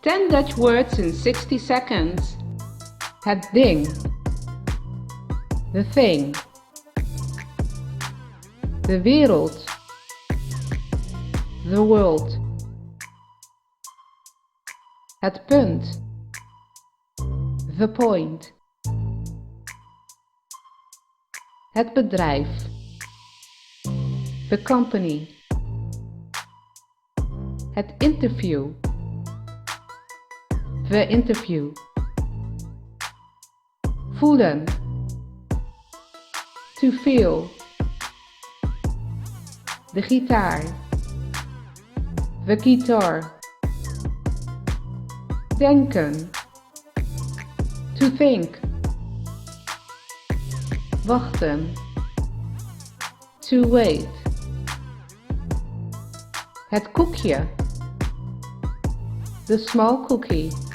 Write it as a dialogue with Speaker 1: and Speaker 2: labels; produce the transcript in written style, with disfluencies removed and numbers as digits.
Speaker 1: 10 Dutch words in 60 seconds. Het ding. The thing. De wereld. The world. Het punt. The point. Het bedrijf. The company. Het interview. The interview. Voelen. To feel. De gitaar. The guitar. Denken. To think. Wachten. To wait. Het koekje. The small cookie.